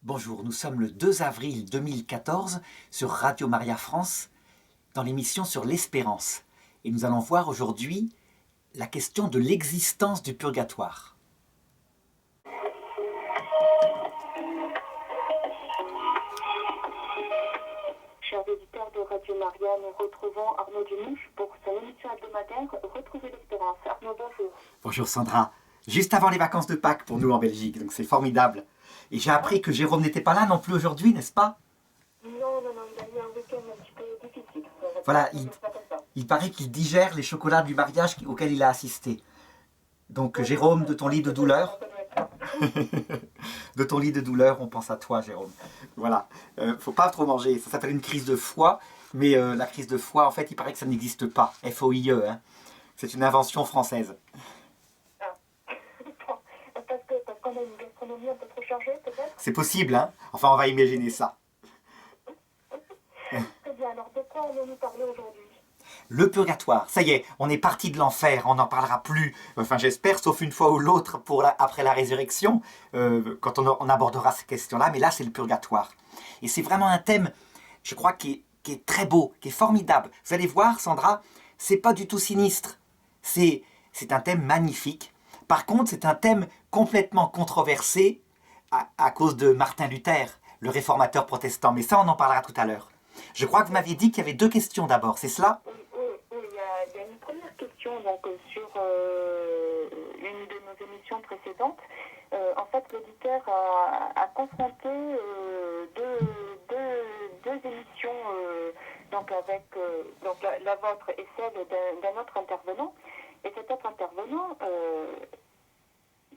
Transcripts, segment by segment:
Bonjour, nous sommes le 2 avril 2014 sur Radio Maria France dans l'émission sur l'espérance. Et nous allons voir aujourd'hui la question de l'existence du purgatoire. Chers auditeurs de Radio Maria, nous retrouvons Arnaud Dumouche pour son émission hebdomadaire Retrouver l'espérance. Arnaud, bonjour. Bonjour Sandra, juste avant les vacances de Pâques pour nous en Belgique, donc c'est formidable. Et j'ai appris que Jérôme n'était pas là non plus aujourd'hui, n'est-ce pas? Non, il a eu un week-end un petit peu difficile. Voilà, il paraît qu'il digère les chocolats du mariage auquel il a assisté. Donc Jérôme, de ton lit de douleur, de ton lit de douleur, on pense à toi Jérôme. Voilà, faut pas trop manger, ça s'appelle une crise de foie, mais la crise de foie, en fait, il paraît que ça n'existe pas, F-O-I-E, hein. C'est une invention française. Parce qu'on a une gastronomie un peu trop chargée, peut-être? C'est possible, hein. Enfin, on va imaginer ça. Très bien, alors de quoi allons-nous parler aujourd'hui? Le purgatoire, ça y est, on est parti de l'enfer, on n'en parlera plus, enfin j'espère, sauf une fois ou l'autre après la résurrection, quand on abordera ces questions-là, mais là c'est le purgatoire. Et c'est vraiment un thème, je crois, qui est très beau, qui est formidable. Vous allez voir, Sandra, c'est pas du tout sinistre, c'est un thème magnifique. Par contre, c'est un thème complètement controversé à cause de Martin Luther, le réformateur protestant, mais ça on en parlera tout à l'heure. Je crois que vous m'aviez dit qu'il y avait deux questions d'abord, c'est cela ? Oui, il y a une première question donc, sur une de nos émissions précédentes. En fait, l'auditeur a confronté deux émissions donc avec donc la vôtre et celle d'un autre intervenant. Et cet autre intervenant,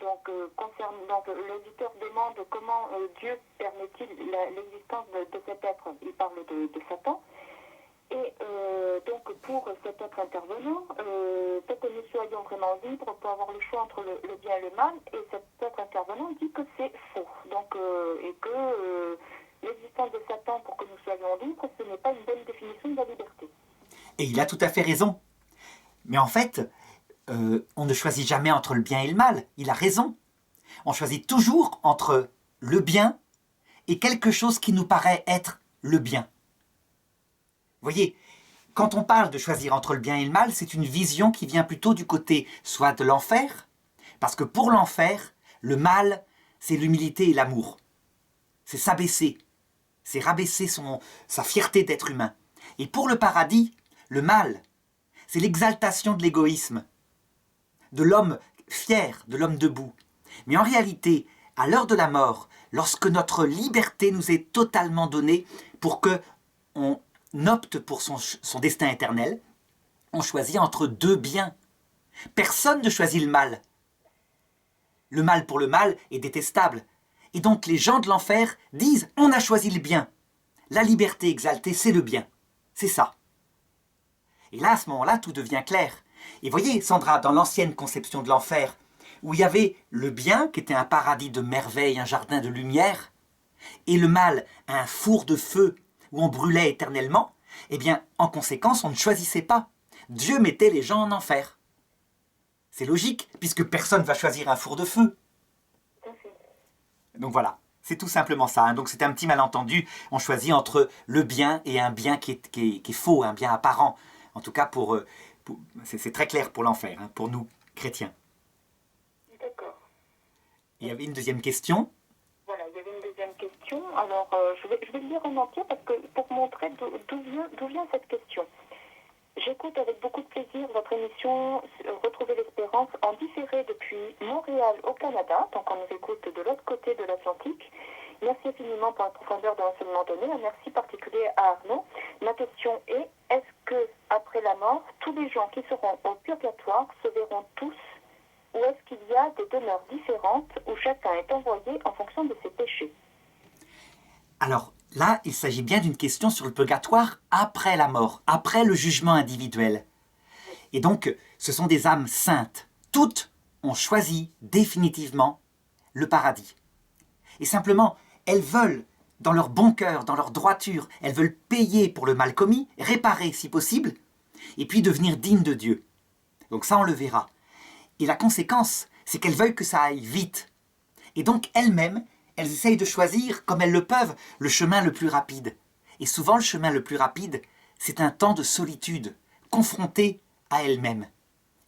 donc l'auditeur demande comment Dieu permet-il l'existence de cet être. Il parle de Satan. Et donc pour cet autre intervenant, pour que nous soyons vraiment libres pour avoir le choix entre le bien et le mal, et cet autre intervenant dit que c'est faux. Donc, et que l'existence de Satan pour que nous soyons libres, ce n'est pas une bonne définition de la liberté. Et il a tout à fait raison. Mais en fait, on ne choisit jamais entre le bien et le mal. Il a raison. On choisit toujours entre le bien et quelque chose qui nous paraît être le bien. Vous voyez, quand on parle de choisir entre le bien et le mal, c'est une vision qui vient plutôt du côté soit de l'enfer, parce que pour l'enfer, le mal, c'est l'humilité et l'amour. C'est s'abaisser, c'est rabaisser sa fierté d'être humain. Et pour le paradis, le mal, c'est l'exaltation de l'égoïsme, de l'homme fier, de l'homme debout. Mais en réalité, à l'heure de la mort, lorsque notre liberté nous est totalement donnée pour qu'on opte pour son destin éternel, on choisit entre deux biens. Personne ne choisit le mal. Le mal pour le mal est détestable. Et donc les gens de l'enfer disent « on a choisi le bien ». La liberté exaltée, c'est le bien. C'est ça. Et là, à ce moment-là, tout devient clair. Et voyez, Sandra, dans l'ancienne conception de l'enfer, où il y avait le bien, qui était un paradis de merveille, un jardin de lumière, et le mal, un four de feu, où on brûlait éternellement, eh bien, en conséquence, on ne choisissait pas. Dieu mettait les gens en enfer. C'est logique, puisque personne ne va choisir un four de feu. Donc voilà, c'est tout simplement ça. Donc c'est un petit malentendu. On choisit entre le bien et un bien qui est faux, un bien apparent. En tout cas, c'est très clair pour l'enfer, hein, pour nous, chrétiens. D'accord. Il y avait une deuxième question. Voilà, il y avait une deuxième question. Alors, je vais le lire en entier pour montrer d'où vient cette question. J'écoute avec beaucoup de plaisir votre émission Retrouver l'espérance en différé depuis Montréal au Canada. Donc, on nous écoute de l'autre côté de l'Atlantique. Merci infiniment pour la profondeur de l'enseignement donné. Un merci particulier à Arnaud. Ma question est, est-ce que après la mort, tous les gens qui seront au purgatoire se verront tous, ou est-ce qu'il y a des demeures différentes où chacun est envoyé en fonction de ses péchés? Alors là, il s'agit bien d'une question sur le purgatoire après la mort, après le jugement individuel. Et donc, ce sont des âmes saintes. Toutes ont choisi définitivement le paradis. Et simplement, elles veulent, dans leur bon cœur, dans leur droiture, elles veulent payer pour le mal commis, réparer si possible, et puis devenir dignes de Dieu. Donc ça, on le verra. Et la conséquence, c'est qu'elles veulent que ça aille vite. Et donc, elles-mêmes, elles essayent de choisir, comme elles le peuvent, le chemin le plus rapide. Et souvent, le chemin le plus rapide, c'est un temps de solitude, confrontée à elles-mêmes.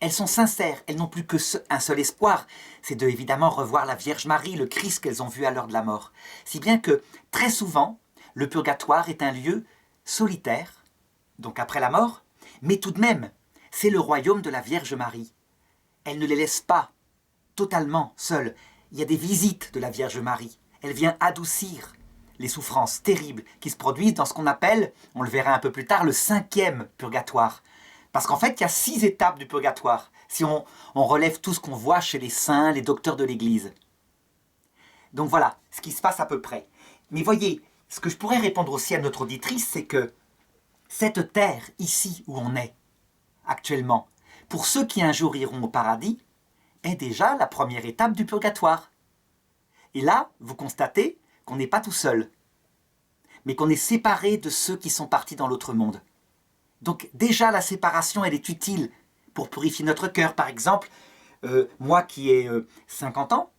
Elles sont sincères, elles n'ont plus qu'un seul espoir, c'est de évidemment revoir la Vierge Marie, le Christ qu'elles ont vu à l'heure de la mort. Si bien que, très souvent, le purgatoire est un lieu solitaire, donc après la mort, mais tout de même, c'est le royaume de la Vierge Marie. Elle ne les laisse pas totalement seules. Il y a des visites de la Vierge Marie. Elle vient adoucir les souffrances terribles qui se produisent dans ce qu'on appelle, on le verra un peu plus tard, le 5e purgatoire. Parce qu'en fait, il y a 6 étapes du purgatoire, si on relève tout ce qu'on voit chez les saints, les docteurs de l'Église. Donc voilà, ce qui se passe à peu près. Mais voyez, ce que je pourrais répondre aussi à notre auditrice, c'est que cette terre, ici où on est, actuellement, pour ceux qui un jour iront au paradis, est déjà la première étape du purgatoire. Et là, vous constatez qu'on n'est pas tout seul, mais qu'on est séparé de ceux qui sont partis dans l'autre monde. Donc déjà, la séparation, elle est utile pour purifier notre cœur. Par exemple, moi qui ai 50 ans,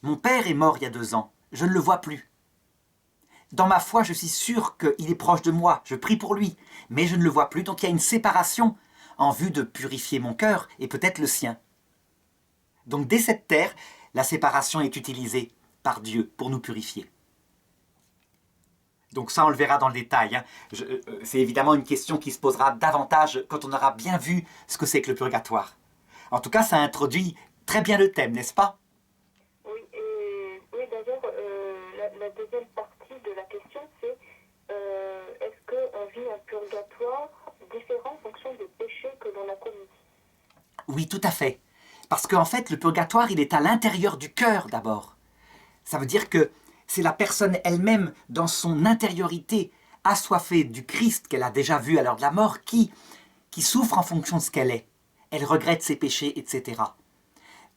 mon père est mort il y a 2 ans. Je ne le vois plus. Dans ma foi, je suis sûr qu'il est proche de moi. Je prie pour lui, mais je ne le vois plus. Donc il y a une séparation en vue de purifier mon cœur et peut-être le sien. Donc dès cette terre, la séparation est utilisée par Dieu pour nous purifier. Donc ça, on le verra dans le détail. Hein. C'est évidemment une question qui se posera davantage quand on aura bien vu ce que c'est que le purgatoire. En tout cas, ça introduit très bien le thème, n'est-ce pas? Oui, et oui, d'ailleurs, la deuxième partie de la question, c'est est-ce qu'on vit un purgatoire différent en fonction des péchés que l'on a commis? Oui, tout à fait. Parce qu'en fait, le purgatoire, il est à l'intérieur du cœur d'abord. Ça veut dire que c'est la personne elle-même, dans son intériorité, assoiffée du Christ qu'elle a déjà vu à l'heure de la mort, qui souffre en fonction de ce qu'elle est. Elle regrette ses péchés, etc.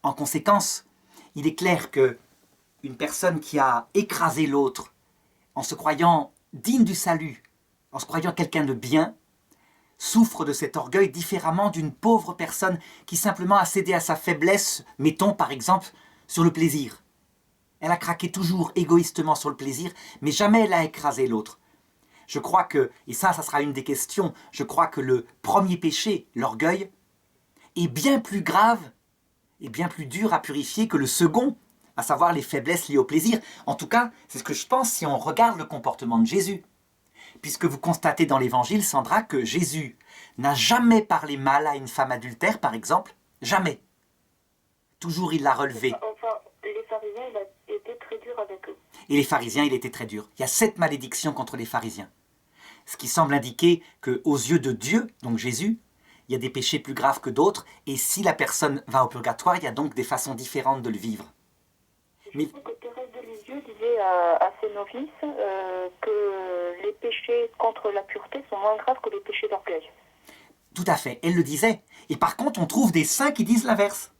En conséquence, il est clair que une personne qui a écrasé l'autre en se croyant digne du salut, en se croyant quelqu'un de bien, souffre de cet orgueil différemment d'une pauvre personne qui simplement a cédé à sa faiblesse, mettons par exemple, sur le plaisir. Elle a craqué toujours égoïstement sur le plaisir, mais jamais elle a écrasé l'autre. Je crois que, et ça sera une des questions, je crois que le premier péché, l'orgueil, est bien plus grave et bien plus dur à purifier que le second, à savoir les faiblesses liées au plaisir. En tout cas, c'est ce que je pense si on regarde le comportement de Jésus. Puisque vous constatez dans l'évangile, Sandra, que Jésus n'a jamais parlé mal à une femme adultère, par exemple. Jamais. Toujours il l'a relevé. Enfin, les pharisiens, il a été très dur avec eux. Et les pharisiens, il était très dur. Il y a 7 malédictions contre les pharisiens. Ce qui semble indiquer qu'aux yeux de Dieu, donc Jésus, il y a des péchés plus graves que d'autres, et si la personne va au purgatoire, il y a donc des façons différentes de le vivre. Mais... Je crois que Thérèse de Lisieux disait à ses novices que les péchés contre la pureté sont moins graves que les péchés d'orgueil. Tout à fait, elle le disait. Et par contre, on trouve des saints qui disent l'inverse.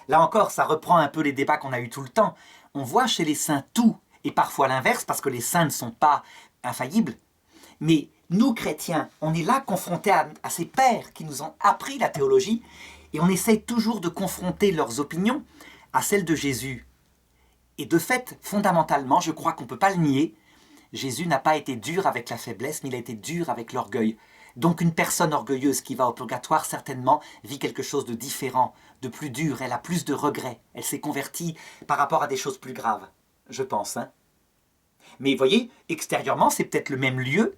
Là encore, ça reprend un peu les débats qu'on a eus tout le temps. On voit chez les saints tout, et parfois l'inverse, parce que les saints ne sont pas infaillibles. Mais nous, chrétiens, on est là confrontés à ces pères qui nous ont appris la théologie, et on essaye toujours de confronter leurs opinions à celles de Jésus. Et de fait, fondamentalement, je crois qu'on ne peut pas le nier, Jésus n'a pas été dur avec la faiblesse, mais il a été dur avec l'orgueil. Donc une personne orgueilleuse qui va au purgatoire, certainement, vit quelque chose de différent, de plus dur, elle a plus de regrets, elle s'est convertie par rapport à des choses plus graves, je pense. Hein. Mais vous voyez, extérieurement, c'est peut-être le même lieu,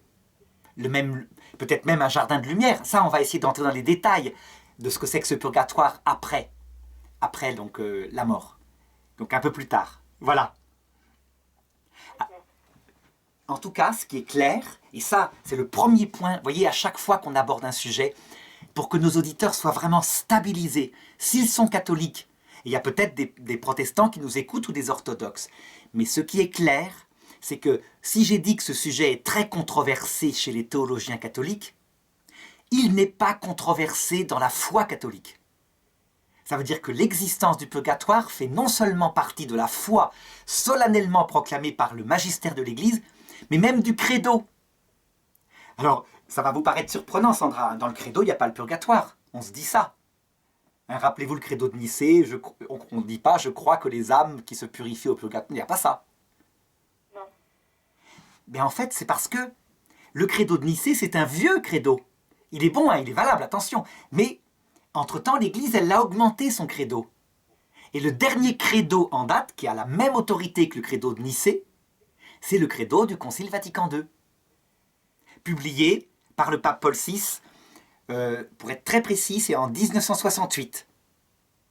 peut-être même un jardin de lumière. Ça, on va essayer d'entrer dans les détails de ce que c'est que ce purgatoire après donc la mort. Donc un peu plus tard. Voilà. En tout cas, ce qui est clair, et ça, c'est le premier point, vous voyez, à chaque fois qu'on aborde un sujet, pour que nos auditeurs soient vraiment stabilisés, s'ils sont catholiques, il y a peut-être des protestants qui nous écoutent ou des orthodoxes, mais ce qui est clair, c'est que si j'ai dit que ce sujet est très controversé chez les théologiens catholiques, il n'est pas controversé dans la foi catholique. Ça veut dire que l'existence du purgatoire fait non seulement partie de la foi solennellement proclamée par le magistère de l'Église, mais même du credo. Alors, ça va vous paraître surprenant, Sandra, dans le credo, il n'y a pas le purgatoire, on se dit ça. Hein, rappelez-vous le credo de Nicée, on ne dit pas « je crois que les âmes qui se purifient au purgatoire », il n'y a pas ça. En fait, c'est parce que le credo de Nicée, c'est un vieux credo. Il est bon, hein, il est valable, attention. Mais, entre-temps, l'Église, elle l'a augmenté, son credo. Et le dernier credo en date, qui a la même autorité que le credo de Nicée, c'est le credo du Concile Vatican II, publié par le pape Paul VI, pour être très précis, c'est en 1968.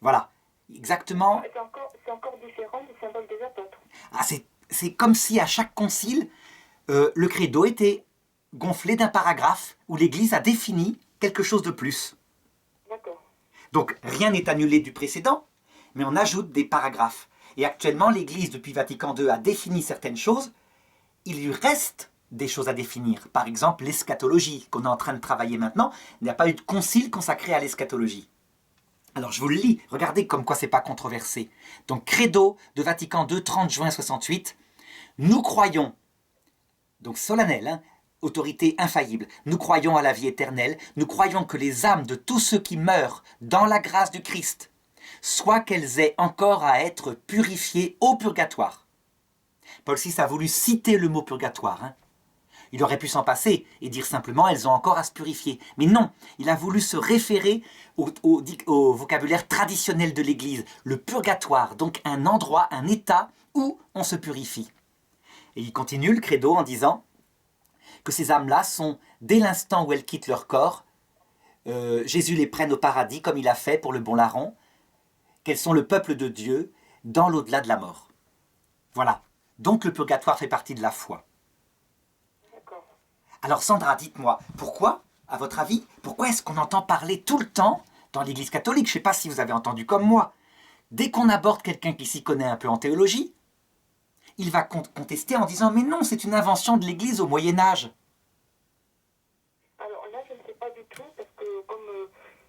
Voilà, exactement. C'est encore différent du symbole des apôtres. Ah, c'est comme si à chaque concile, le credo était gonflé d'un paragraphe où l'Église a défini quelque chose de plus. D'accord. Donc rien n'est annulé du précédent, mais on ajoute des paragraphes. Et actuellement, l'Église, depuis Vatican II, a défini certaines choses. Il lui reste des choses à définir. Par exemple, l'eschatologie, qu'on est en train de travailler maintenant. Il n'y a pas eu de concile consacré à l'eschatologie. Alors, je vous le lis. Regardez comme quoi c'est pas controversé. Donc, Credo de Vatican II, 30 juin 68. Nous croyons, donc solennel, hein, autorité infaillible, nous croyons à la vie éternelle, nous croyons que les âmes de tous ceux qui meurent dans la grâce du Christ, soit qu'elles aient encore à être purifiées au purgatoire. Paul VI a voulu citer le mot purgatoire. Hein. Il aurait pu s'en passer et dire simplement elles ont encore à se purifier. Mais non, il a voulu se référer au vocabulaire traditionnel de l'Église, le purgatoire, donc un endroit, un état où on se purifie. Et il continue le credo en disant que ces âmes-là sont, dès l'instant où elles quittent leur corps, Jésus les prenne au paradis comme il a fait pour le bon larron, qu'elles sont le peuple de Dieu dans l'au-delà de la mort. Voilà. Donc le purgatoire fait partie de la foi. D'accord. Alors Sandra, dites-moi, pourquoi, à votre avis, pourquoi est-ce qu'on entend parler tout le temps dans l'Église catholique? Je ne sais pas si vous avez entendu comme moi. Dès qu'on aborde quelqu'un qui s'y connaît un peu en théologie, il va contester en disant « Mais non, c'est une invention de l'Église au Moyen-Âge ». Alors là, je ne sais pas du tout, parce que comme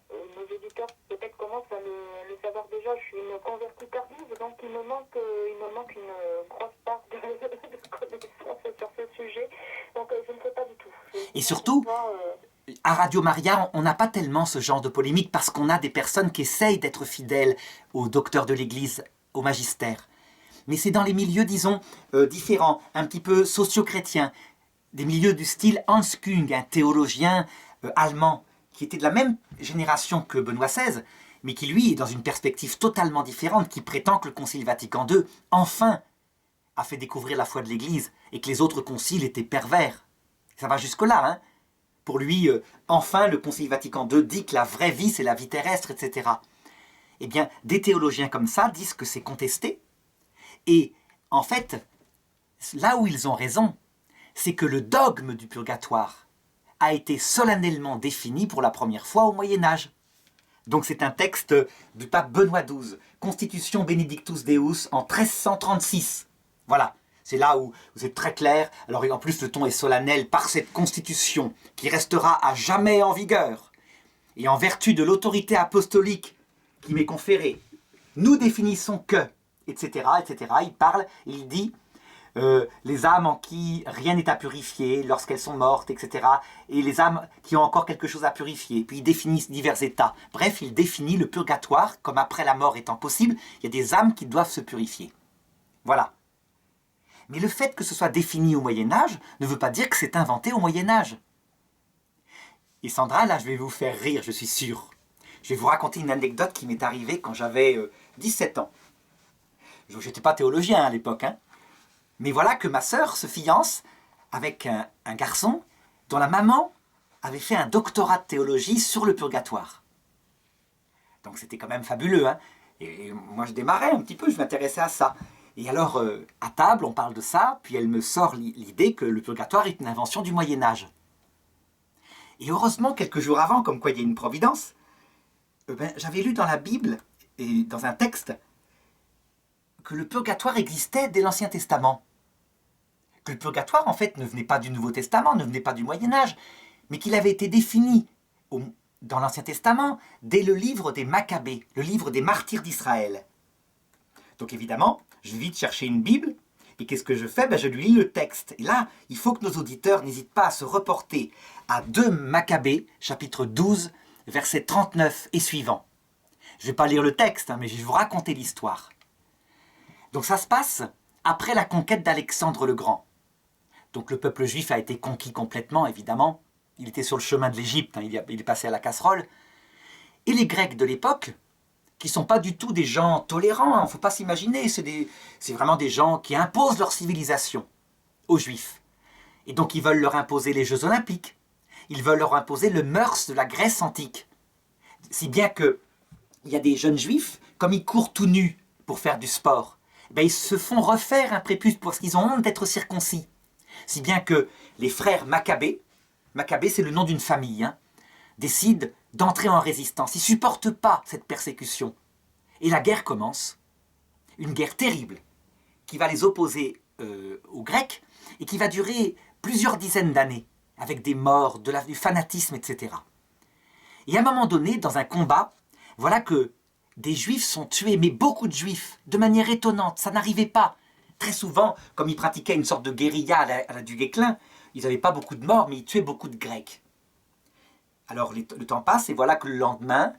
nos éditeurs peut-être commencent à le savoir déjà, je suis une convertie tardive, donc il me manque une grosse part de connaissances sur ce sujet. Donc je ne sais pas du tout. Et surtout, à Radio Maria, on n'a pas tellement ce genre de polémique parce qu'on a des personnes qui essayent d'être fidèles aux docteurs de l'Église, au magistère. Mais c'est dans les milieux, disons, différents, un petit peu socio-chrétiens, des milieux du style Hans Küng, un théologien allemand, qui était de la même génération que Benoît XVI, mais qui, lui, est dans une perspective totalement différente, qui prétend que le Concile Vatican II, enfin, a fait découvrir la foi de l'Église, et que les autres conciles étaient pervers. Ça va jusque-là, hein. Pour lui, enfin, le Concile Vatican II dit que la vraie vie, c'est la vie terrestre, etc. Eh bien, des théologiens comme ça disent que c'est contesté. Et, en fait, là où ils ont raison, c'est que le dogme du purgatoire a été solennellement défini pour la première fois au Moyen-Âge. Donc c'est un texte du pape Benoît XII, Constitution Benedictus Deus en 1336. Voilà, c'est là où c'est très clair. Alors en plus le ton est solennel par cette constitution qui restera à jamais en vigueur. Et en vertu de l'autorité apostolique qui m'est conférée, nous définissons que, etc., etc. Il parle, il dit les âmes en qui rien n'est à purifier lorsqu'elles sont mortes, etc. Et les âmes qui ont encore quelque chose à purifier. Puis il définit divers états. Bref, il définit le purgatoire comme après la mort étant possible, il y a des âmes qui doivent se purifier. Voilà. Mais le fait que ce soit défini au Moyen-Âge ne veut pas dire que c'est inventé au Moyen-Âge. Et Sandra, là, je vais vous faire rire, je suis sûr. Je vais vous raconter une anecdote qui m'est arrivée quand j'avais 17 ans. Je n'étais pas théologien à l'époque, hein. Mais voilà que ma sœur se fiance avec un garçon dont la maman avait fait un doctorat de théologie sur le purgatoire. Donc c'était quand même fabuleux, hein. Et moi je démarrais un petit peu, je m'intéressais à ça. Et alors, à table, on parle de ça, puis elle me sort l'idée que le purgatoire est une invention du Moyen-Âge. Et heureusement, quelques jours avant, comme quoi il y a une providence, j'avais lu dans la Bible, et dans un texte, que le purgatoire existait dès l'Ancien Testament. Que le purgatoire, en fait, ne venait pas du Nouveau Testament, ne venait pas du Moyen-Âge, mais qu'il avait été défini dans l'Ancien Testament dès le livre des Maccabées, le livre des martyrs d'Israël. Donc évidemment, je vais vite chercher une Bible, et qu'est-ce que je fais? Je lui lis le texte. Et là, il faut que nos auditeurs n'hésitent pas à se reporter à 2 Maccabées, chapitre 12, verset 39 et suivant. Je ne vais pas lire le texte, mais je vais vous raconter l'histoire. Donc ça se passe après la conquête d'Alexandre le Grand. Donc le peuple juif a été conquis complètement, évidemment. Il était sur le chemin de l'Égypte, hein, il est passé à la casserole. Et les Grecs de l'époque, qui ne sont pas du tout des gens tolérants, il ne faut pas s'imaginer, c'est vraiment des gens qui imposent leur civilisation aux Juifs. Et donc ils veulent leur imposer les Jeux Olympiques, ils veulent leur imposer le mœurs de la Grèce antique. Si bien qu'il y a des jeunes Juifs, comme ils courent tout nus pour faire du sport, ben ils se font refaire un prépuce parce qu'ils ont honte d'être circoncis. Si bien que les frères Maccabée c'est le nom d'une famille, hein, décident d'entrer en résistance. Ils ne supportent pas cette persécution. Et la guerre commence, une guerre terrible, qui va les opposer aux Grecs et qui va durer plusieurs dizaines d'années, avec des morts, du fanatisme, etc. Et à un moment donné, dans un combat, voilà que des Juifs sont tués, mais beaucoup de Juifs, de manière étonnante, ça n'arrivait pas. Très souvent, comme ils pratiquaient une sorte de guérilla à la du Guesclin, ils n'avaient pas beaucoup de morts, mais ils tuaient beaucoup de Grecs. Alors le temps passe et voilà que le lendemain,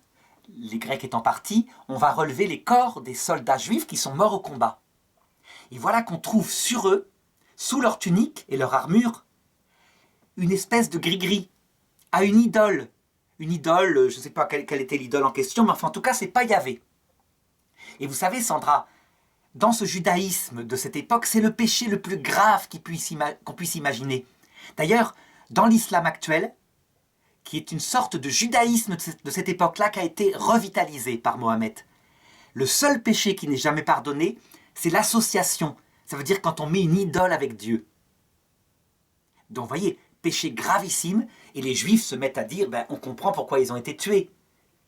les Grecs étant partis, on va relever les corps des soldats juifs qui sont morts au combat. Et voilà qu'on trouve sur eux, sous leur tunique et leur armure, une espèce de gris-gris, à une idole. Une idole, je ne sais pas quelle était l'idole en question, mais enfin en tout cas c'est pas Yahvé. Et vous savez Sandra, dans ce judaïsme de cette époque, c'est le péché le plus grave qu'on puisse imaginer. D'ailleurs, dans l'islam actuel, qui est une sorte de judaïsme de cette époque-là qui a été revitalisé par Mohammed. Le seul péché qui n'est jamais pardonné, c'est l'association. Ça veut dire quand on met une idole avec Dieu. Donc, vous voyez, péché gravissime, et les Juifs se mettent à dire, on comprend pourquoi ils ont été tués.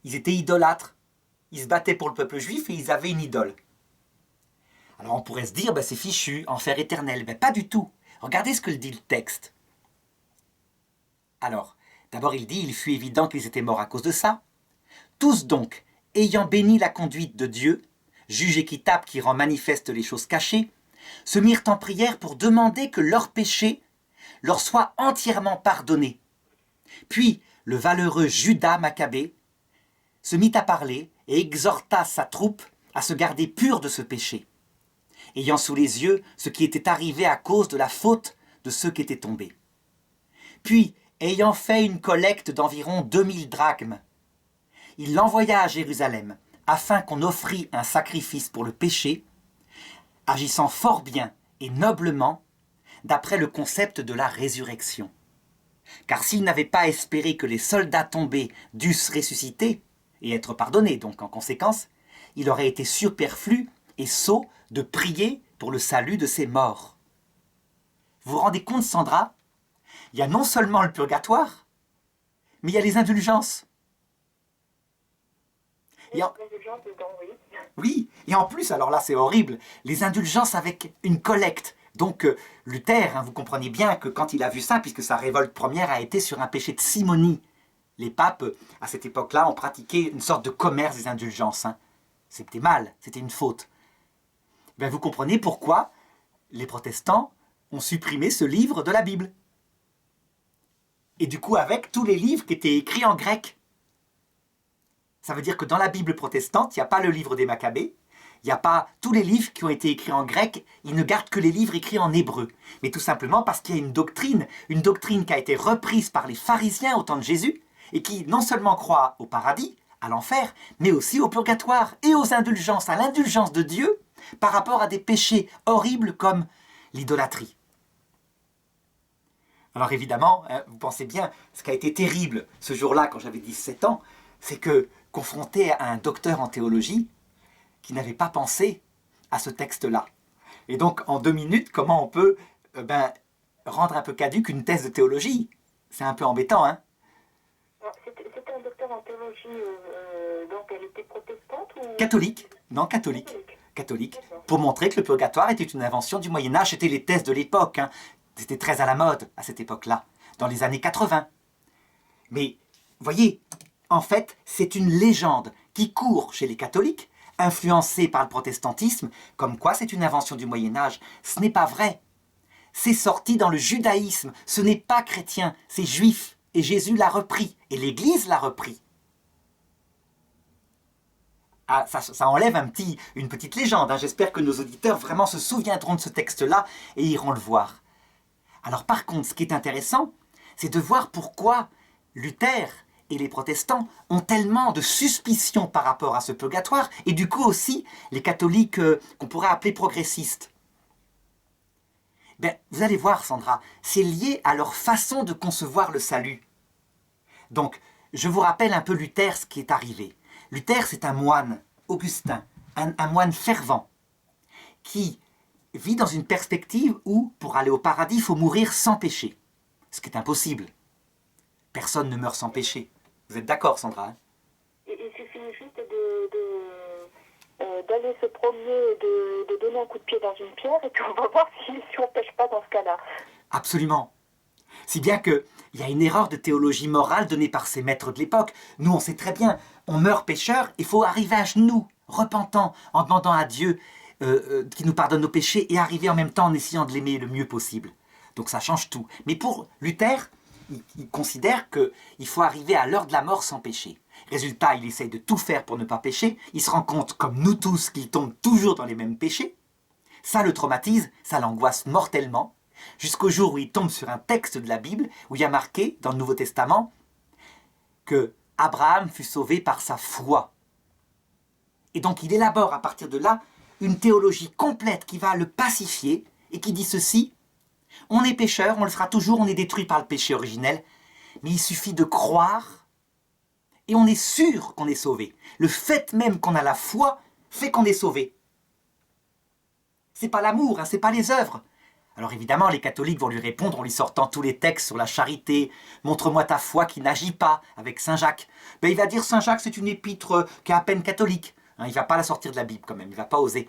Ils étaient idolâtres. Ils se battaient pour le peuple juif et ils avaient une idole. Alors on pourrait se dire, c'est fichu, enfer éternel. Mais pas du tout. Regardez ce que dit le texte. Alors, d'abord il dit, il fut évident qu'ils étaient morts à cause de ça. Tous donc, ayant béni la conduite de Dieu, juge équitable qui rend manifeste les choses cachées, se mirent en prière pour demander que leurs péchés leur soient entièrement pardonnés. Puis le valeureux Judas Maccabée se mit à parler et exhorta sa troupe à se garder pure de ce péché, ayant sous les yeux ce qui était arrivé à cause de la faute de ceux qui étaient tombés. Puis, ayant fait une collecte d'environ 2000 drachmes, il l'envoya à Jérusalem, afin qu'on offrît un sacrifice pour le péché, agissant fort bien et noblement, d'après le concept de la résurrection. Car s'il n'avait pas espéré que les soldats tombés dussent ressusciter, et être pardonnés donc en conséquence, il aurait été superflu et sot de prier pour le salut de ces morts. Vous vous rendez compte, Sandra? Il y a non seulement le purgatoire, mais il y a les indulgences. Oui, et en plus, alors là c'est horrible, les indulgences avec une collecte. Donc Luther, vous comprenez bien que quand il a vu ça, puisque sa révolte première a été sur un péché de simonie, les papes, à cette époque-là, ont pratiqué une sorte de commerce des indulgences. C'était mal, c'était une faute. Vous comprenez pourquoi les protestants ont supprimé ce livre de la Bible. Et du coup, avec tous les livres qui étaient écrits en grec. Ça veut dire que dans la Bible protestante, il n'y a pas le livre des Maccabées, il n'y a pas tous les livres qui ont été écrits en grec, ils ne gardent que les livres écrits en hébreu. Mais tout simplement parce qu'il y a une doctrine qui a été reprise par les pharisiens au temps de Jésus, et qui non seulement croient au paradis, à l'enfer, mais aussi au purgatoire et aux indulgences, à l'indulgence de Dieu par rapport à des péchés horribles comme l'idolâtrie. Alors évidemment, vous pensez bien, ce qui a été terrible ce jour-là, quand j'avais 17 ans, c'est que, confronté à un docteur en théologie qui n'avait pas pensé à ce texte-là. Et donc, en 2 minutes, comment on peut rendre un peu caduque une thèse de théologie? C'est un peu embêtant, hein? C'était un docteur en théologie, donc elle était protestante ou... Catholique. Non, catholique. Catholique. Pour montrer que le purgatoire était une invention du Moyen-Âge. C'était les thèses de l'époque. C'était très à la mode à cette époque-là, dans les années 80. Mais, voyez, en fait, c'est une légende qui court chez les catholiques, influencée par le protestantisme, comme quoi c'est une invention du Moyen-Âge. Ce n'est pas vrai. C'est sorti dans le judaïsme. Ce n'est pas chrétien, c'est juif. Et Jésus l'a repris, et l'Église l'a repris. Ah, ça enlève une petite légende. J'espère que nos auditeurs vraiment se souviendront de ce texte-là et iront le voir. Alors par contre, ce qui est intéressant, c'est de voir pourquoi Luther et les protestants ont tellement de suspicions par rapport à ce purgatoire, et du coup aussi les catholiques qu'on pourrait appeler progressistes. Ben, vous allez voir, Sandra, c'est lié à leur façon de concevoir le salut. Donc, je vous rappelle un peu Luther, ce qui est arrivé. Luther, c'est un moine, Augustin, un moine fervent, qui vit dans une perspective où, pour aller au paradis, il faut mourir sans péché. Ce qui est impossible. Personne ne meurt sans péché. Vous êtes d'accord, Sandra, hein? Il suffit juste d'aller se promener, de donner un coup de pied dans une pierre, et puis on va voir si on ne pêche pas dans ce cas-là. Absolument. Si bien qu'il y a une erreur de théologie morale donnée par ces maîtres de l'époque. Nous, on sait très bien, on meurt pécheur, il faut arriver à genoux, repentant, en demandant à Dieu qu'il nous pardonne nos péchés, et arriver en même temps en essayant de l'aimer le mieux possible. Donc ça change tout. Mais pour Luther, il considère qu'il faut arriver à l'heure de la mort sans péché. Résultat, il essaye de tout faire pour ne pas pécher. Il se rend compte, comme nous tous, qu'il tombe toujours dans les mêmes péchés. Ça le traumatise, ça l'angoisse mortellement, jusqu'au jour où il tombe sur un texte de la Bible où il y a marqué, dans le Nouveau Testament, que Abraham fut sauvé par sa foi. Et donc il élabore à partir de là une théologie complète qui va le pacifier et qui dit ceci: on est pécheur, on le sera toujours, on est détruit par le péché originel, mais il suffit de croire et on est sûr qu'on est sauvé. Le fait même qu'on a la foi fait qu'on est sauvé. C'est pas l'amour, hein, c'est pas les œuvres. Alors évidemment, les catholiques vont lui répondre en lui sortant tous les textes sur la charité. Montre-moi ta foi qui n'agit pas, avec Saint Jacques. Ben, il va dire Saint Jacques, c'est une épître qui est à peine catholique. Hein, il ne va pas la sortir de la Bible quand même, il ne va pas oser.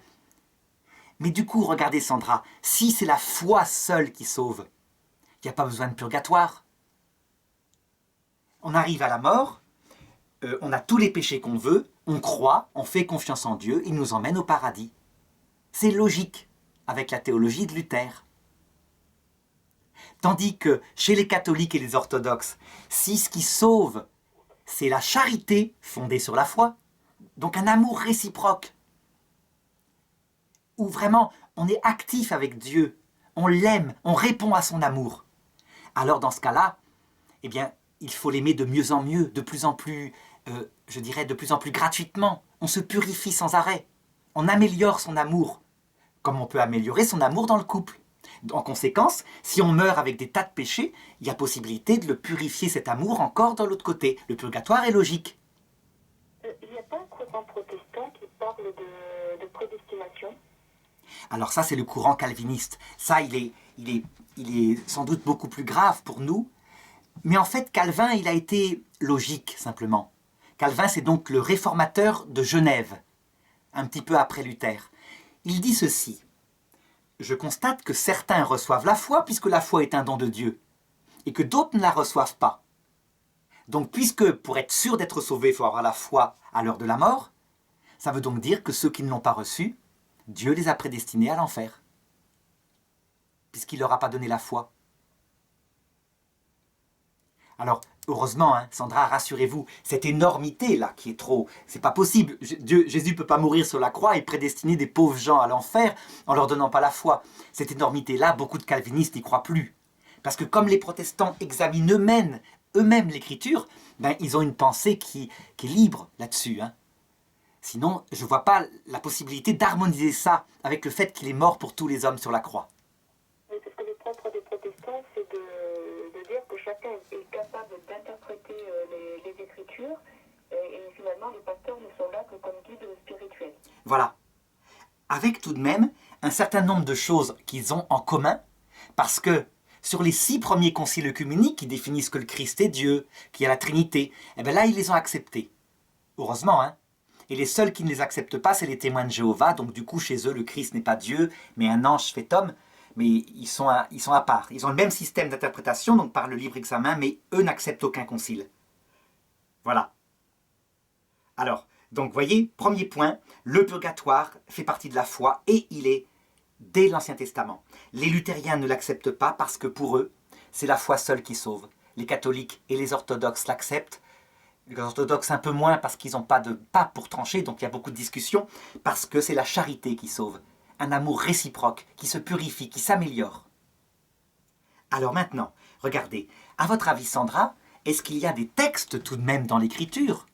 Mais du coup, regardez Sandra, si c'est la foi seule qui sauve, il n'y a pas besoin de purgatoire. On arrive à la mort, on a tous les péchés qu'on veut, on croit, on fait confiance en Dieu, il nous emmène au paradis. C'est logique avec la théologie de Luther. Tandis que chez les catholiques et les orthodoxes, si ce qui sauve, c'est la charité fondée sur la foi, donc un amour réciproque, où vraiment on est actif avec Dieu, on l'aime, on répond à son amour, alors dans ce cas-là, eh bien, il faut l'aimer de mieux en mieux, de plus en plus, je dirais, de plus en plus gratuitement. On se purifie sans arrêt, on améliore son amour, comme on peut améliorer son amour dans le couple. En conséquence, si on meurt avec des tas de péchés, il y a possibilité de le purifier cet amour encore de l'autre côté. Le purgatoire est logique. Il n'y a pas un courant protestant qui parle de prédestination? Alors ça, c'est le courant calviniste. Ça, il est sans doute beaucoup plus grave pour nous. Mais en fait, Calvin, il a été logique, simplement. Calvin, c'est donc le réformateur de Genève, un petit peu après Luther. Il dit ceci: je constate que certains reçoivent la foi, puisque la foi est un don de Dieu, et que d'autres ne la reçoivent pas. Donc, puisque pour être sûr d'être sauvé, il faut avoir la foi à l'heure de la mort, ça veut donc dire que ceux qui ne l'ont pas reçue, Dieu les a prédestinés à l'enfer, puisqu'il ne leur a pas donné la foi. Alors, heureusement, hein, Sandra, rassurez-vous, cette énormité-là qui est trop... C'est pas possible. Jésus ne peut pas mourir sur la croix et prédestiner des pauvres gens à l'enfer en leur donnant pas la foi. Cette énormité-là, beaucoup de calvinistes n'y croient plus. Parce que comme les protestants examinent eux-mêmes l'écriture, ben, ils ont une pensée qui est libre là-dessus. Hein. Sinon, je ne vois pas la possibilité d'harmoniser ça avec le fait qu'il est mort pour tous les hommes sur la croix. Oui, parce que le propre des protestants, c'est de dire que chacun est capable d'interpréter les Écritures, et finalement, les pasteurs ne sont là que comme guides spirituels. Voilà. Avec tout de même un certain nombre de choses qu'ils ont en commun, parce que sur les 6 premiers conciles œcuméniques qui définissent que le Christ est Dieu, qu'il y a la Trinité, eh bien là, ils les ont acceptés. Heureusement, hein. Et les seuls qui ne les acceptent pas, c'est les témoins de Jéhovah. Donc du coup, chez eux, le Christ n'est pas Dieu, mais un ange fait homme. Mais ils sont à part. Ils ont le même système d'interprétation, donc par le libre examen, mais eux n'acceptent aucun concile. Voilà. Alors, donc voyez, premier point, le purgatoire fait partie de la foi et il est dès l'Ancien Testament. Les luthériens ne l'acceptent pas parce que pour eux, c'est la foi seule qui sauve. Les catholiques et les orthodoxes l'acceptent. Les orthodoxes un peu moins parce qu'ils n'ont pas de pape pour trancher, donc il y a beaucoup de discussions, parce que c'est la charité qui sauve. Un amour réciproque, qui se purifie, qui s'améliore. Alors maintenant, regardez, à votre avis Sandra, est-ce qu'il y a des textes tout de même dans l'Écriture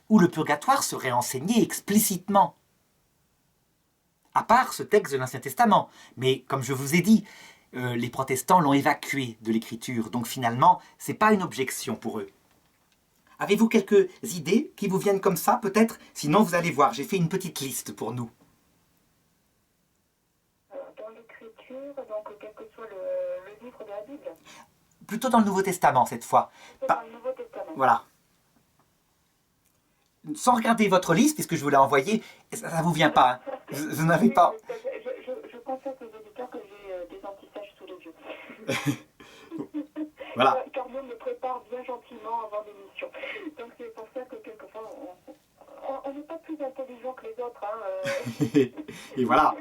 où le purgatoire serait enseigné explicitement? À part ce texte de l'Ancien Testament. Mais comme je vous ai dit, les protestants l'ont évacué de l'Écriture, donc finalement, ce n'est pas une objection pour eux. Avez-vous quelques idées qui vous viennent comme ça, peut-être? Sinon, vous allez voir, j'ai fait une petite liste pour nous. Dans l'écriture, donc quel que soit le livre de la Bible. Plutôt dans le Nouveau Testament, cette fois. Dans le Nouveau Testament. Voilà. Sans regarder votre liste, puisque je vous l'ai envoyée, ça ne vous vient pas. Hein. Vous n'avez pas... Je confesse aux auditeurs que j'ai des antisèches sous les yeux. Voilà. Carmen me prépare bien gentiment avant l'émission. Donc c'est pour ça que quelquefois, on n'est pas plus intelligent que les autres. Hein. Et voilà.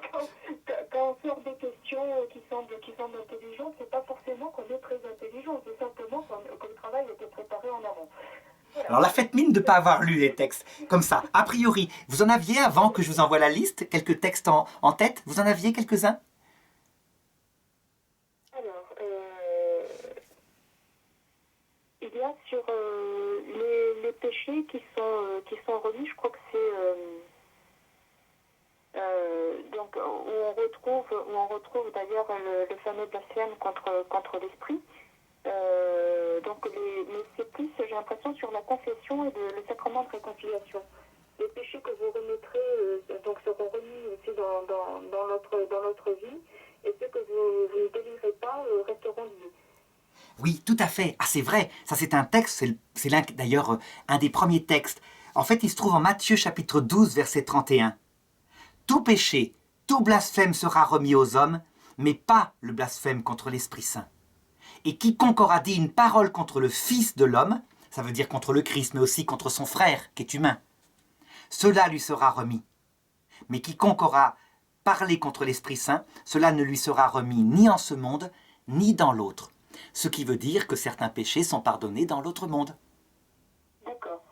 Quand on sort des questions qui semblent intelligentes, c'est pas forcément qu'on est très intelligent, c'est simplement que le travail a été préparé en amont. Voilà. Alors la faites mine de ne pas avoir lu les textes. Comme ça, a priori, vous en aviez avant que je vous envoie la liste, quelques textes en tête? Vous en aviez quelques-uns? Alors, il y a sur les péchés qui sont remis, je crois que c'est donc où on retrouve d'ailleurs le fameux blasphème contre l'esprit. Mais c'est plus, j'ai l'impression, sur la confession et le sacrement de réconciliation. Les péchés que vous remettrez donc seront remis aussi dans notre vie, et ceux que vous ne délirez pas resteront liés. Oui, tout à fait. Ah, c'est vrai. Ça, c'est un texte, c'est d'ailleurs un des premiers textes. En fait, il se trouve en Matthieu chapitre 12, verset 31. Tout péché, tout blasphème sera remis aux hommes, mais pas le blasphème contre l'Esprit Saint. Et quiconque aura dit une parole contre le Fils de l'homme, ça veut dire contre le Christ, mais aussi contre son frère, qui est humain, cela lui sera remis. Mais quiconque aura parlé contre l'Esprit Saint, cela ne lui sera remis ni en ce monde, ni dans l'autre. Ce qui veut dire que certains péchés sont pardonnés dans l'autre monde. D'accord.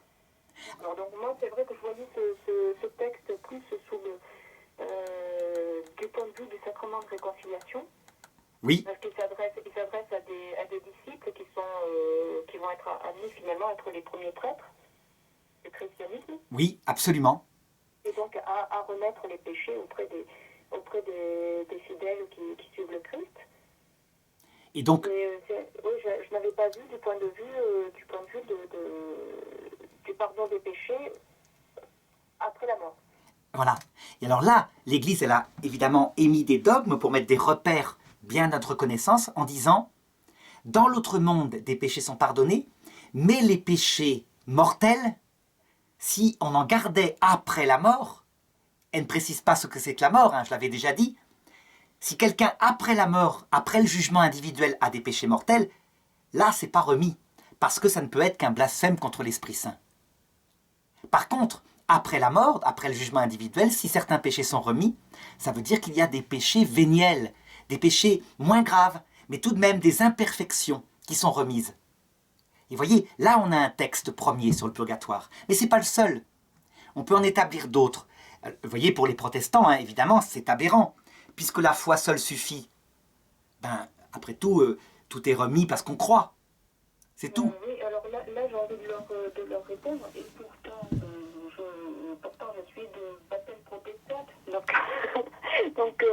Alors donc moi, c'est vrai que je voyais ce texte plus sous du point de vue du sacrement de réconciliation. Oui. Parce qu'il s'adresse à des disciples qui vont être amenés finalement à être les premiers prêtres du christianisme. Oui, absolument. Et donc à remettre les péchés auprès des fidèles qui suivent le Christ. Et donc, oui, je n'avais pas vu du point de vue du pardon des péchés après la mort. voilà. Et alors là, l'Église, elle a évidemment émis des dogmes pour mettre des repères bien à notre connaissance en disant « Dans l'autre monde, des péchés sont pardonnés, mais les péchés mortels, si on en gardait après la mort, elle ne précise pas ce que c'est que la mort, hein, je l'avais déjà dit, si quelqu'un après la mort, après le jugement individuel a des péchés mortels, là c'est pas remis, parce que ça ne peut être qu'un blasphème contre l'Esprit Saint. Par contre, après la mort, après le jugement individuel, si certains péchés sont remis, ça veut dire qu'il y a des péchés véniels, des péchés moins graves, mais tout de même des imperfections qui sont remises. Et voyez, là on a un texte premier sur le purgatoire, mais ce n'est pas le seul. On peut en établir d'autres. Vous voyez, pour les protestants, hein, évidemment, c'est aberrant, puisque la foi seule suffit. Ben, après tout, tout est remis parce qu'on croit. C'est tout. Oui, alors là j'ai envie de leur répondre, et pourtant je suis de baptême protestante, donc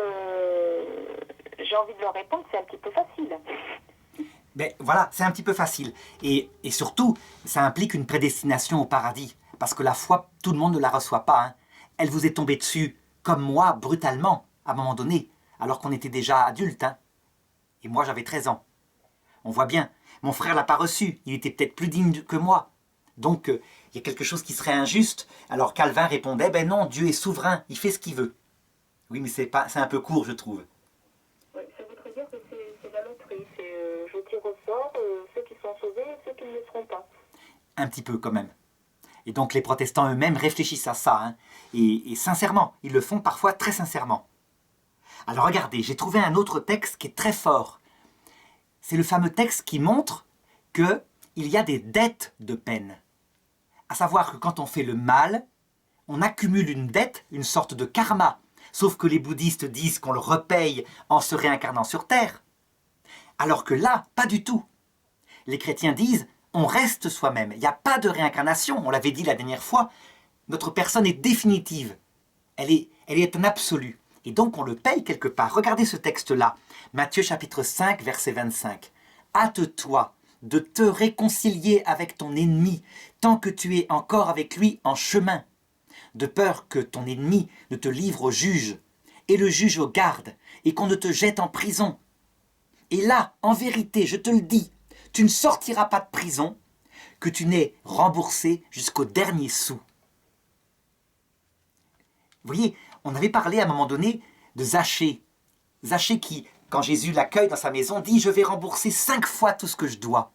j'ai envie de leur répondre, c'est un petit peu facile. Mais voilà, c'est un petit peu facile. Et surtout, ça implique une prédestination au paradis. Parce que la foi, tout le monde ne la reçoit pas. Hein. Elle vous est tombée dessus, comme moi, brutalement, à un moment donné, alors qu'on était déjà adulte. Hein. Et moi, j'avais 13 ans. On voit bien, mon frère l'a pas reçu. Il était peut-être plus digne que moi. Donc, il y a quelque chose qui serait injuste. Alors Calvin répondait, ben non, Dieu est souverain, il fait ce qu'il veut. Oui, mais c'est un peu court, je trouve. Oui, ça voudrait dire que c'est la loterie. C'est je tire au sort ceux qui sont sauvés et ceux qui ne le seront pas. Un petit peu quand même. Et donc les protestants eux-mêmes réfléchissent à ça. Hein, et sincèrement, ils le font parfois très sincèrement. Alors regardez, j'ai trouvé un autre texte qui est très fort. C'est le fameux texte qui montre qu'il y a des dettes de peine. À savoir que quand on fait le mal, on accumule une dette, une sorte de karma. Sauf que les bouddhistes disent qu'on le repaye en se réincarnant sur Terre. Alors que là, pas du tout. Les chrétiens disent, on reste soi-même. Il n'y a pas de réincarnation, on l'avait dit la dernière fois. Notre personne est définitive. Elle est un absolu. Et donc on le paye quelque part. Regardez ce texte-là. Matthieu chapitre 5, verset 25. Hâte-toi de te réconcilier avec ton ennemi tant que tu es encore avec lui en chemin, de peur que ton ennemi ne te livre au juge, et le juge au garde, et qu'on ne te jette en prison. Et là, en vérité, je te le dis, tu ne sortiras pas de prison que tu n'aies remboursé jusqu'au dernier sou. Vous voyez, on avait parlé à un moment donné de Zachée. Zachée qui, quand Jésus l'accueille dans sa maison, dit « Je vais rembourser 5 fois tout ce que je dois ».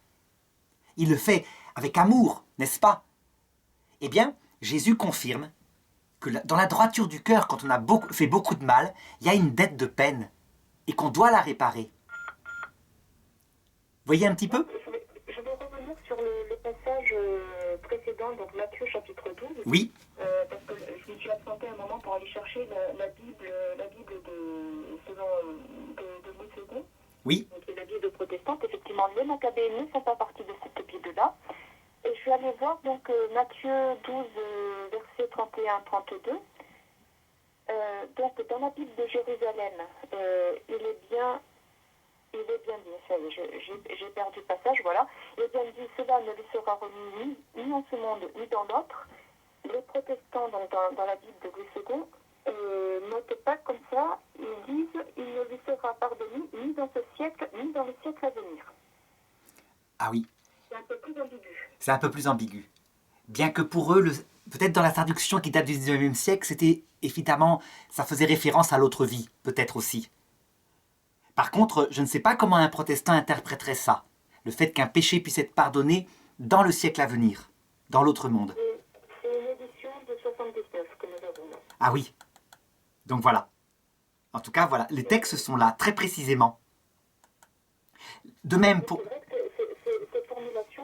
Il le fait avec amour, n'est-ce pas? Eh bien, Jésus confirme que dans la droiture du cœur, quand on a fait beaucoup de mal, il y a une dette de peine et qu'on doit la réparer. Vous voyez un petit peu? Je vais revenir sur le passage précédent, donc Matthieu chapitre 12. Oui. Parce que je me suis absentée un moment pour aller chercher la Bible de Louis II. Oui. Donc, la Bible protestante. Effectivement, les Maccabées ne font pas partie de cette Bible-là. Et je suis allée voir donc Matthieu 12, versets 31-32. Donc, dans la Bible de Jérusalem, il est bien dit, j'ai perdu le passage, voilà. Il est bien dit, cela ne lui sera remis ni en ce monde, ni dans l'autre. Les protestants, dans la Bible de Louis II, notent pas comme ça, ils disent, il ne lui sera pardonné ni dans ce siècle, ni dans le siècle à venir. Ah oui. C'est un peu plus ambigu. C'est un peu plus ambigu. Bien que pour eux, peut-être dans la traduction qui date du 19e siècle, c'était évidemment, ça faisait référence à l'autre vie, peut-être aussi. Par contre, je ne sais pas comment un protestant interpréterait ça, le fait qu'un péché puisse être pardonné dans le siècle à venir, dans l'autre monde. C'est une édition de 79 que nous avons. Ah oui. Donc voilà. En tout cas, voilà, les textes sont là, très précisément. De même pour... C'est vrai que cette formulation,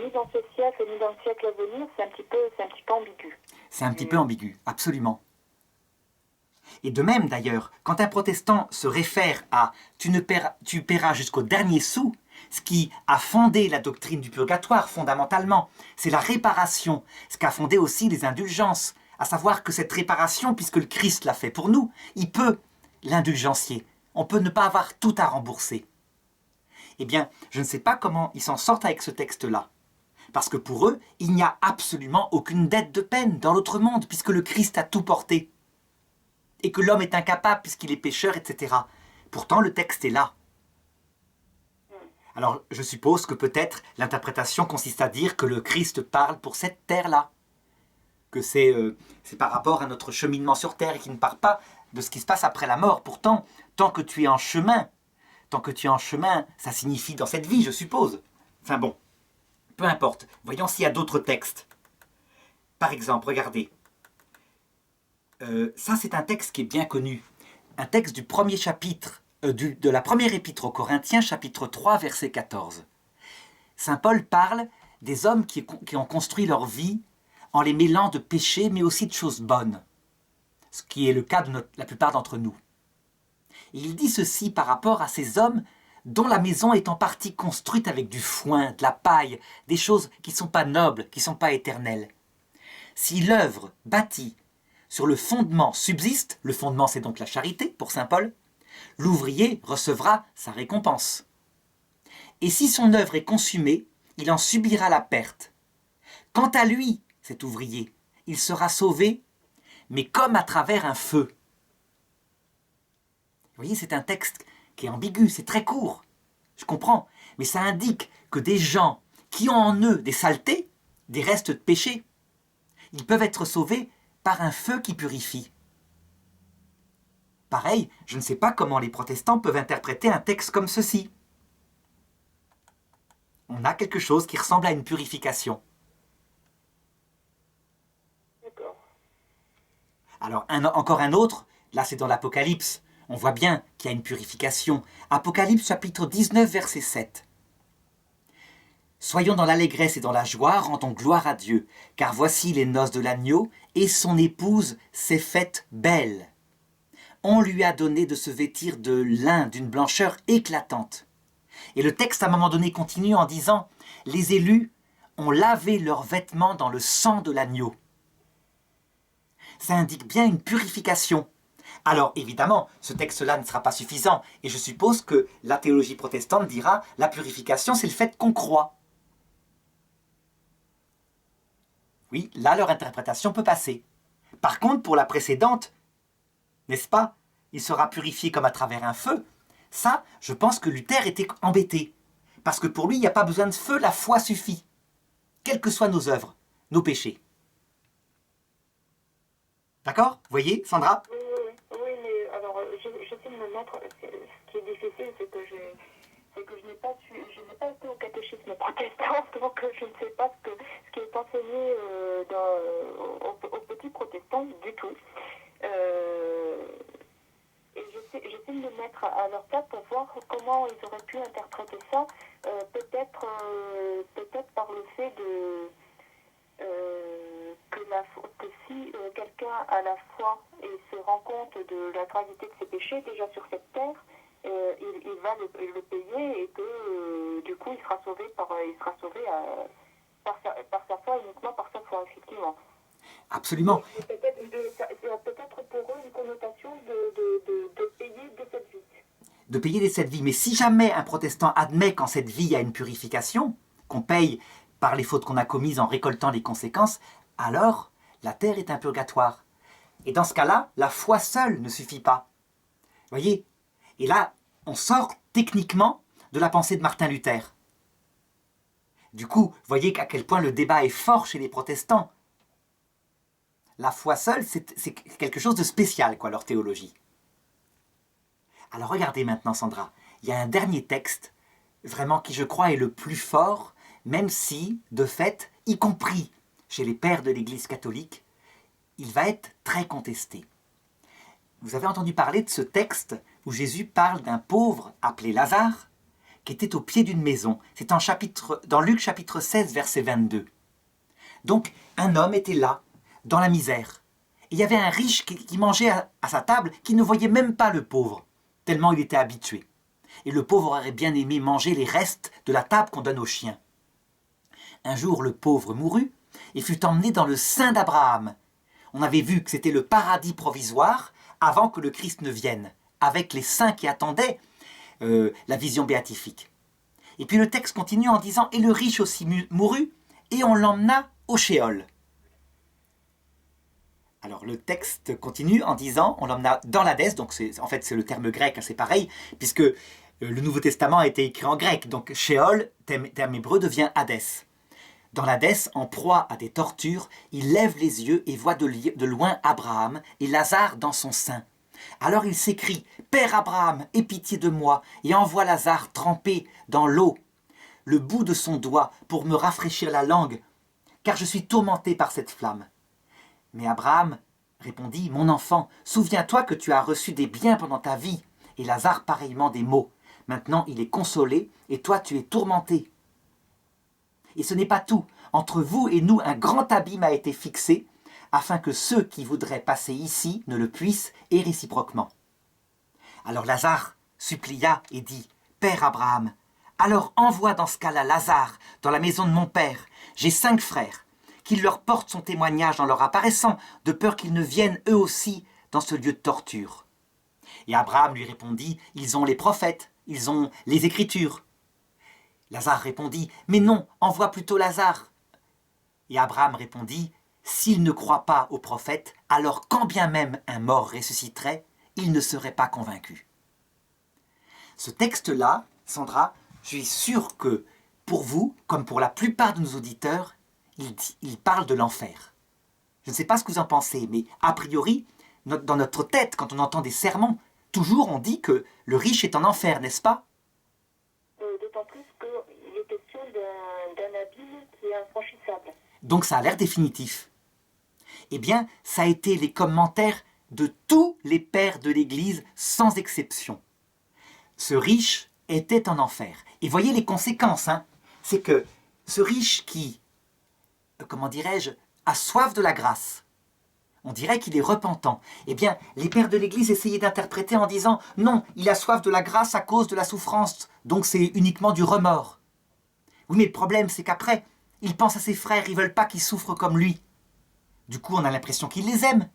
ni dans ce siècle, ni dans le siècle à venir, c'est un petit peu ambigu. C'est un petit peu ambigu, absolument. Et de même d'ailleurs, quand un protestant se réfère à « tu paieras jusqu'au dernier sou », ce qui a fondé la doctrine du purgatoire fondamentalement, c'est la réparation, ce qu'a fondé aussi les indulgences, à savoir que cette réparation, puisque le Christ l'a fait pour nous, il peut l'indulgencier. On peut ne pas avoir tout à rembourser. Eh bien, je ne sais pas comment ils s'en sortent avec ce texte-là. Parce que pour eux, il n'y a absolument aucune dette de peine dans l'autre monde, puisque le Christ a tout porté. Et que l'homme est incapable puisqu'il est pécheur, etc. Pourtant, le texte est là. Alors, je suppose que peut-être l'interprétation consiste à dire que le Christ parle pour cette terre-là. Que c'est par rapport à notre cheminement sur terre et qu'il ne parle pas de ce qui se passe après la mort. Pourtant, tant que tu es en chemin, ça signifie dans cette vie, je suppose. Enfin bon, peu importe. Voyons s'il y a d'autres textes. Par exemple, regardez. Ça, c'est un texte qui est bien connu. Un texte du premier chapitre, de la première épître aux Corinthiens, chapitre 3, verset 14. Saint Paul parle des hommes qui ont construit leur vie en les mêlant de péchés, mais aussi de choses bonnes. Ce qui est le cas de la plupart d'entre nous. Et il dit ceci par rapport à ces hommes dont la maison est en partie construite avec du foin, de la paille, des choses qui ne sont pas nobles, qui ne sont pas éternelles. Si l'œuvre bâtie sur le fondement subsiste, le fondement c'est donc la charité pour saint Paul, l'ouvrier recevra sa récompense. Et si son œuvre est consumée, il en subira la perte. Quant à lui, cet ouvrier, il sera sauvé, mais comme à travers un feu. Vous voyez, c'est un texte qui est ambigu, c'est très court, je comprends, mais ça indique que des gens qui ont en eux des saletés, des restes de péché, ils peuvent être sauvés par un feu qui purifie. Pareil, je ne sais pas comment les protestants peuvent interpréter un texte comme ceci. On a quelque chose qui ressemble à une purification. D'accord. Alors, encore un autre, là c'est dans l'Apocalypse, on voit bien qu'il y a une purification. Apocalypse chapitre 19, verset 7. Soyons dans l'allégresse et dans la joie, rendons gloire à Dieu, car voici les noces de l'agneau, et son épouse s'est faite belle. On lui a donné de se vêtir de lin d'une blancheur éclatante. Et le texte, à un moment donné, continue en disant « Les élus ont lavé leurs vêtements dans le sang de l'agneau ». Ça indique bien une purification. Alors, évidemment, ce texte-là ne sera pas suffisant, et je suppose que la théologie protestante dira « La purification, c'est le fait qu'on croit ». Oui, là, leur interprétation peut passer. Par contre, pour la précédente, n'est-ce pas? Il sera purifié comme à travers un feu. Ça, je pense que Luther était embêté. Parce que pour lui, il n'y a pas besoin de feu, la foi suffit. Quelles que soient nos œuvres, nos péchés. D'accord? Vous voyez, Sandra? Oui, mais alors, j'essaie de me mettre... Ce qui est difficile, c'est que je n'ai pas été au catéchisme protestant, donc je ne sais pas ce qui est enseigné aux petits protestants du tout. Et j'essaie de me mettre à leur place pour voir comment ils auraient pu interpréter ça, peut-être par le fait que si quelqu'un a la foi et se rend compte de la gravité de ses péchés déjà sur cette terre, il va le payer et que du coup il sera sauvé par sa foi, uniquement par sa foi, effectivement. Absolument. Peut-être pour eux une connotation de payer de cette vie. De payer de cette vie. Mais si jamais un protestant admet qu'en cette vie il y a une purification, qu'on paye par les fautes qu'on a commises en récoltant les conséquences, alors la terre est un purgatoire. Et dans ce cas-là, la foi seule ne suffit pas. Vous voyez? Et là, on sort techniquement de la pensée de Martin Luther. Du coup, vous voyez à quel point le débat est fort chez les protestants. La foi seule, c'est quelque chose de spécial, quoi, leur théologie. Alors regardez maintenant, Sandra, il y a un dernier texte, vraiment qui je crois est le plus fort, même si, de fait, y compris chez les pères de l'Église catholique, il va être très contesté. Vous avez entendu parler de ce texte où Jésus parle d'un pauvre appelé Lazare, qui était au pied d'une maison. C'est dans Luc chapitre 16, verset 22. Donc, un homme était là, dans la misère. Et il y avait un riche qui mangeait à sa table, qui ne voyait même pas le pauvre, tellement il était habitué. Et le pauvre aurait bien aimé manger les restes de la table qu'on donne aux chiens. Un jour, le pauvre mourut et fut emmené dans le sein d'Abraham. On avait vu que c'était le paradis provisoire avant que le Christ ne vienne, avec les saints qui attendaient la vision béatifique. Et puis le texte continue en disant « Et le riche aussi mourut, et on l'emmena au Shéol. » Alors le texte continue en disant, on l'emmena dans l'Hadès, donc en fait c'est le terme grec, hein, c'est pareil, puisque le Nouveau Testament a été écrit en grec, donc Shéol, terme hébreu, devient Hadès. Dans l'Hadès, en proie à des tortures, il lève les yeux et voit de loin Abraham et Lazare dans son sein. Alors il s'écrie « Père Abraham, aie pitié de moi et envoie Lazare trempé dans l'eau, le bout de son doigt pour me rafraîchir la langue, car je suis tourmenté par cette flamme. » Mais Abraham répondit « Mon enfant, souviens-toi que tu as reçu des biens pendant ta vie, et Lazare pareillement des maux. Maintenant il est consolé, et toi tu es tourmenté. Et ce n'est pas tout. Entre vous et nous, un grand abîme a été fixé, afin que ceux qui voudraient passer ici ne le puissent, et réciproquement. » Alors Lazare supplia et dit « Père Abraham, alors envoie dans ce cas-là Lazare dans la maison de mon père. J'ai 5 frères. Qu'il leur porte son témoignage en leur apparaissant, de peur qu'ils ne viennent eux aussi dans ce lieu de torture. » Et Abraham lui répondit « Ils ont les prophètes, ils ont les Écritures. » Lazare répondit « Mais non, envoie plutôt Lazare. » Et Abraham répondit « S'il ne croit pas aux prophètes, alors quand bien même un mort ressusciterait, il ne serait pas convaincu. » Ce texte-là, Sandra, je suis sûr que pour vous, comme pour la plupart de nos auditeurs, il parle de l'enfer. Je ne sais pas ce que vous en pensez, mais a priori, dans notre tête, quand on entend des sermons, toujours on dit que le riche est en enfer, n'est-ce pas? D'autant plus qu'il est question d'un abîme qui est infranchissable. Donc ça a l'air définitif. Eh bien, ça a été les commentaires de tous les pères de l'Église, sans exception. Ce riche était en enfer. Et voyez les conséquences, hein. C'est que ce riche qui, comment dirais-je, a soif de la grâce. On dirait qu'il est repentant. Eh bien, les pères de l'Église essayaient d'interpréter en disant « Non, il a soif de la grâce à cause de la souffrance, donc c'est uniquement du remords. » Oui, mais le problème, c'est qu'après, il pense à ses frères, ils ne veulent pas qu'ils souffrent comme lui. Du coup, on a l'impression qu'il les aime.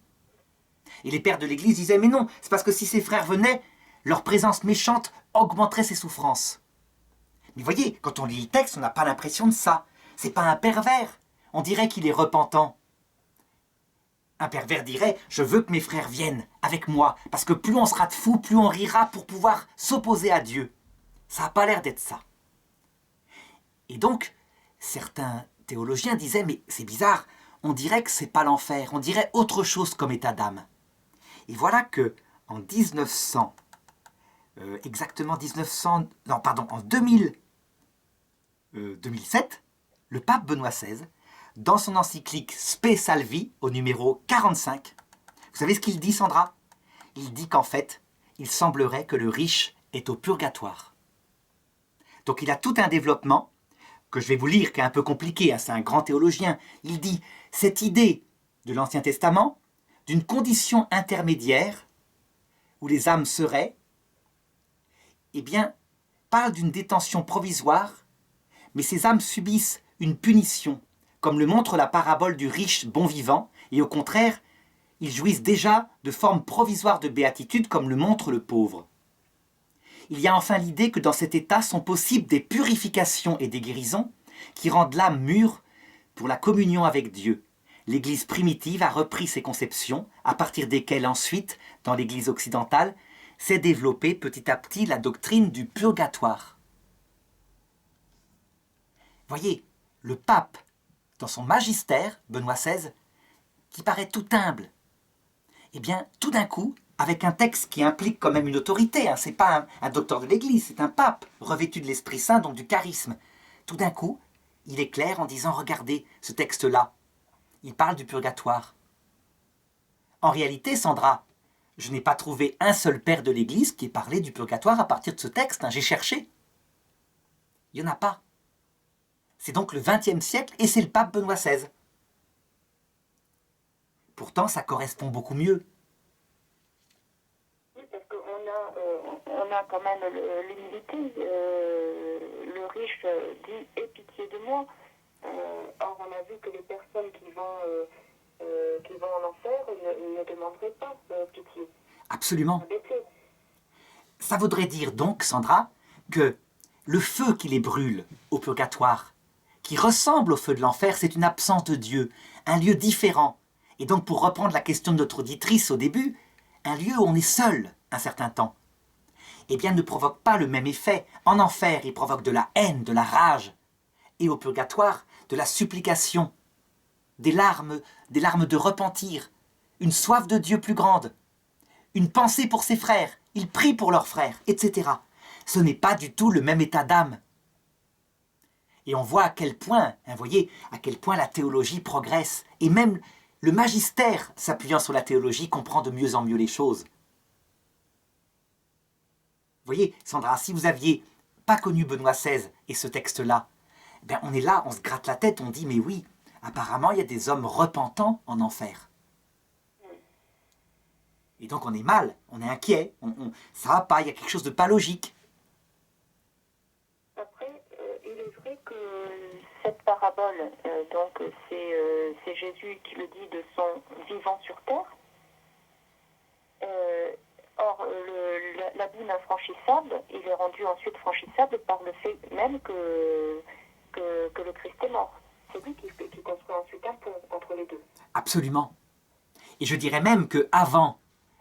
Et les pères de l'Église disaient « Mais non, c'est parce que si ses frères venaient, leur présence méchante augmenterait ses souffrances. » Mais voyez, quand on lit le texte, on n'a pas l'impression de ça. C'est pas un pervers. On dirait qu'il est repentant. Un pervers dirait « Je veux que mes frères viennent avec moi, parce que plus on sera de fous, plus on rira pour pouvoir s'opposer à Dieu. » Ça n'a pas l'air d'être ça. Et donc, certains théologiens disaient « Mais c'est bizarre, on dirait que c'est pas l'enfer, on dirait autre chose comme état d'âme. » Et voilà que en 1900, en 2007, le pape Benoît XVI, dans son encyclique Spe Salvi, au numéro 45, vous savez ce qu'il dit, Sandra? Il dit qu'en fait, il semblerait que le riche est au purgatoire. Donc il a tout un développement, que je vais vous lire, qui est un peu compliqué, hein, c'est un grand théologien. Il dit, cette idée de l'Ancien Testament, d'une condition intermédiaire, où les âmes seraient, eh bien, parle d'une détention provisoire, mais ces âmes subissent une punition, comme le montre la parabole du riche bon vivant, et au contraire, ils jouissent déjà de formes provisoires de béatitude, comme le montre le pauvre. Il y a enfin l'idée que dans cet état sont possibles des purifications et des guérisons qui rendent l'âme mûre pour la communion avec Dieu. L'Église primitive a repris ces conceptions, à partir desquelles ensuite, dans l'Église occidentale, s'est développée petit à petit la doctrine du purgatoire. Voyez, le pape, dans son magistère, Benoît XVI, qui paraît tout humble, eh bien, tout d'un coup, avec un texte qui implique quand même une autorité, hein, c'est pas un docteur de l'Église, c'est un pape, revêtu de l'Esprit Saint, donc du charisme. Tout d'un coup, il éclaire en disant, regardez, ce texte-là, il parle du purgatoire. En réalité, Sandra, je n'ai pas trouvé un seul père de l'Église qui ait parlé du purgatoire à partir de ce texte, hein, j'ai cherché. Il n'y en a pas. C'est donc le XXe siècle et c'est le pape Benoît XVI. Pourtant, ça correspond beaucoup mieux. Oui, parce qu'on a quand même l'humilité. Le riche dit « Aie pitié de moi ». Or, on a vu que les personnes qui vont en enfer ne demanderaient pas pitié. Absolument. Ça voudrait dire donc, Sandra, que le feu qui les brûle au purgatoire, qui ressemble au feu de l'enfer, c'est une absence de Dieu, un lieu différent. Et donc, pour reprendre la question de notre auditrice au début, un lieu où on est seul un certain temps, eh bien, ne provoque pas le même effet. En enfer, il provoque de la haine, de la rage. Et au purgatoire, de la supplication, des larmes de repentir, une soif de Dieu plus grande, une pensée pour ses frères, ils prient pour leurs frères, etc. Ce n'est pas du tout le même état d'âme. Et on voit à quel point, hein, voyez, à quel point la théologie progresse, et même le magistère, s'appuyant sur la théologie, comprend de mieux en mieux les choses. Vous voyez, Sandra, si vous aviez pas connu Benoît XVI et ce texte-là, ben on est là, on se gratte la tête, on dit, mais oui, apparemment, il y a des hommes repentants en enfer. Et donc on est mal, on est inquiet, ça va pas, il y a quelque chose de pas logique. Après, il est vrai que cette parabole, donc c'est Jésus qui le dit de son vivant sur terre. Or, l'abîme infranchissable, il est rendu ensuite franchissable par le fait même que le Christ est mort. C'est lui qui construit ensuite un pont entre les deux. Absolument. Et je dirais même que avant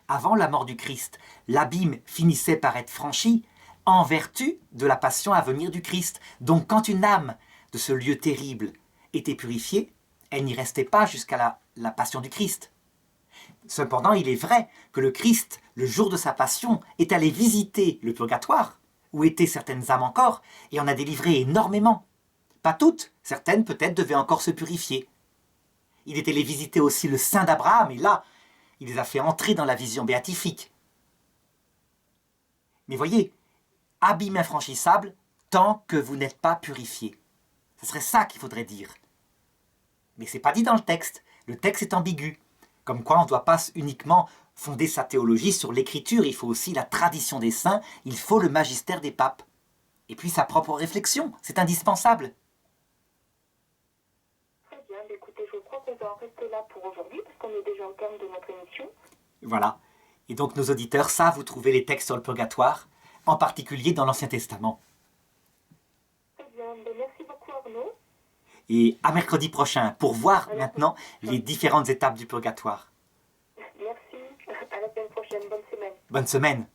la mort du Christ, l'abîme finissait par être franchi en vertu de la passion à venir du Christ. Donc quand une âme de ce lieu terrible était purifiée, elle n'y restait pas jusqu'à la passion du Christ. Cependant, il est vrai que le Christ, le jour de sa passion, est allé visiter le purgatoire, où étaient certaines âmes encore, et en a délivré énormément. Pas toutes, certaines peut-être devaient encore se purifier. Il est allé visiter aussi le Saint d'Abraham, et là, il les a fait entrer dans la vision béatifique. Mais voyez, abîme infranchissable, tant que vous n'êtes pas purifié. Ce serait ça qu'il faudrait dire. Mais ce n'est pas dit dans le texte est ambigu. Comme quoi on ne doit pas uniquement fonder sa théologie sur l'écriture, il faut aussi la tradition des saints, il faut le magistère des papes. Et puis sa propre réflexion, c'est indispensable. Très bien, écoutez, je crois qu'on va en rester là pour aujourd'hui, parce qu'on est déjà au terme de notre émission. Voilà. Et donc nos auditeurs savent où trouver les textes sur le purgatoire, en particulier dans l'Ancien Testament. Très bien, merci beaucoup Arnaud. Et à mercredi prochain pour voir maintenant les différentes étapes du purgatoire. Merci, à la semaine prochaine, bonne semaine. Bonne semaine.